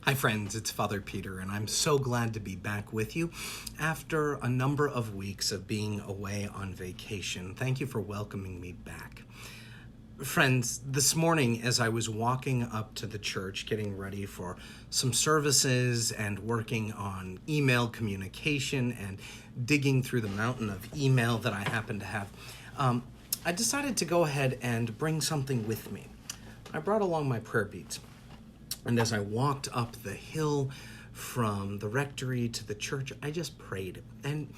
Hi friends, it's Father Peter, and I'm so glad to be back with you after a number of weeks of being away on vacation. Thank you for welcoming me back. Friends, this morning as I was walking up to the church, getting ready for some services and working on email communication and digging through the mountain of email that I happen to have, I decided to go ahead and bring something with me. I brought along my prayer beads. And as I walked up the hill from the rectory to the church, I just prayed. And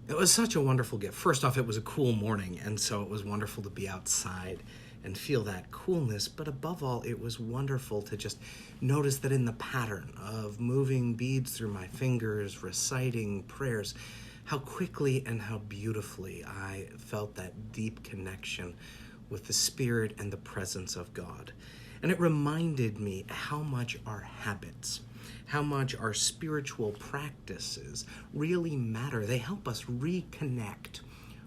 it was such a wonderful gift. First off, it was a cool morning, and so it was wonderful to be outside and feel that coolness. But above all, it was wonderful to just notice that in the pattern of moving beads through my fingers, reciting prayers, how quickly and how beautifully I felt that deep connection with the Spirit and the presence of God. And it reminded me how much our habits, how much our spiritual practices really matter. They help us reconnect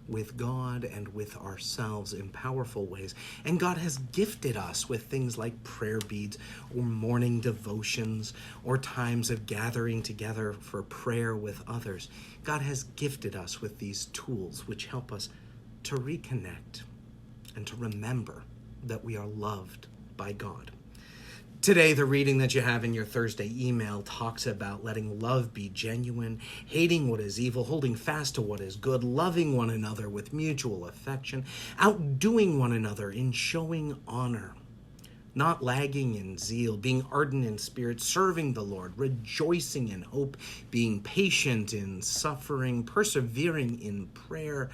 with God and with ourselves in powerful ways. And God has gifted us with things like prayer beads or morning devotions or times of gathering together for prayer with others. God has gifted us with these tools which help us to reconnect and to remember that we are loved by God. Today, the reading that you have in your Thursday email talks about letting love be genuine, hating what is evil, holding fast to what is good, loving one another with mutual affection, outdoing one another in showing honor, not lagging in zeal, being ardent in spirit, serving the Lord, rejoicing in hope, being patient in suffering, persevering in prayer,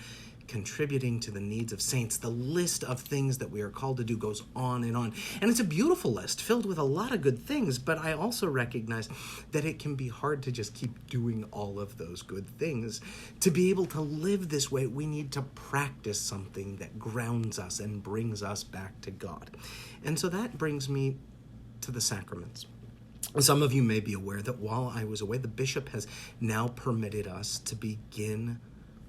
contributing to the needs of saints. The list of things that we are called to do goes on. And it's a beautiful list filled with a lot of good things, but I also recognize that it can be hard to just keep doing all of those good things. To be able to live this way, we need to practice something that grounds us and brings us back to God. And so that brings me to the sacraments. Some of you may be aware that while I was away, the bishop has now permitted us to begin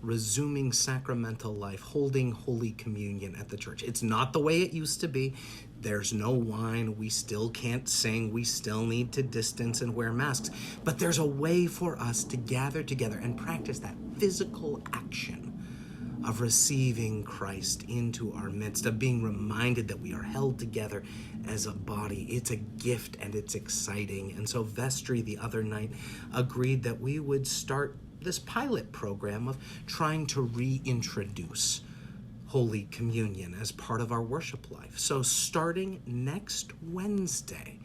resuming sacramental life, holding Holy Communion at the church. It's not the way it used to be. There's no wine. We still can't sing. We still need to distance and wear masks. But there's a way for us to gather together and practice that physical action of receiving Christ into our midst, of being reminded that we are held together as a body. It's a gift and it's exciting. And so Vestry the other night agreed that we would start this pilot program of trying to reintroduce Holy Communion as part of our worship life. So starting next Wednesday,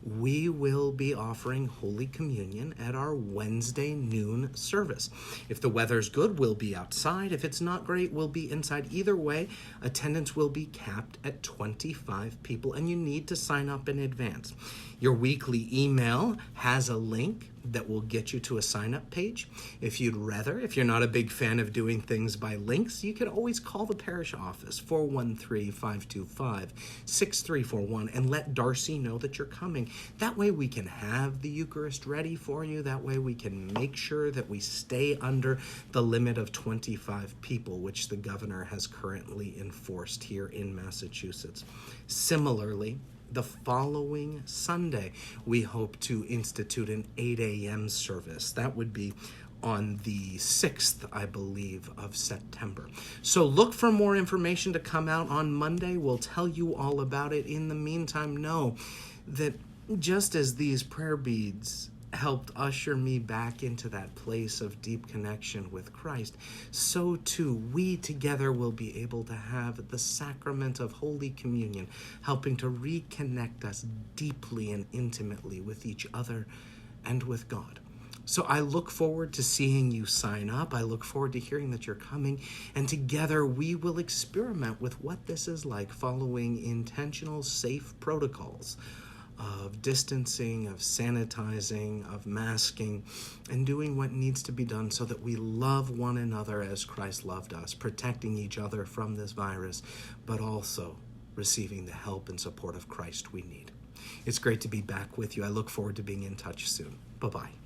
we will be offering Holy Communion at our Wednesday noon service. If the weather's good, we'll be outside. If it's not great, we'll be inside. Either way, attendance will be capped at 25 people, and you need to sign up in advance. Your weekly email has a link that will get you to a sign-up page. If you'd rather, if you're not a big fan of doing things by links, you can always call the parish office, 413-525-6341, and let Darcy know that you're coming. That way we can have the Eucharist ready for you. That way we can make sure that we stay under the limit of 25 people, which the governor has currently enforced here in Massachusetts. Similarly, the following Sunday, we hope to institute an 8 a.m. service. That would be on the 6th, I believe, of September. So look for more information to come out on Monday. We'll tell you all about it. In the meantime, know that just as these prayer beads helped usher me back into that place of deep connection with Christ, so too we together will be able to have the sacrament of Holy Communion, helping to reconnect us deeply and intimately with each other and with God. So I look forward to seeing you sign up. I look forward to hearing that you're coming, and together we will experiment with what this is like, following intentional, safe protocols of distancing, of sanitizing, of masking, and doing what needs to be done so that we love one another as Christ loved us, protecting each other from this virus, but also receiving the help and support of Christ we need. It's great to be back with you. I look forward to being in touch soon. Bye-bye.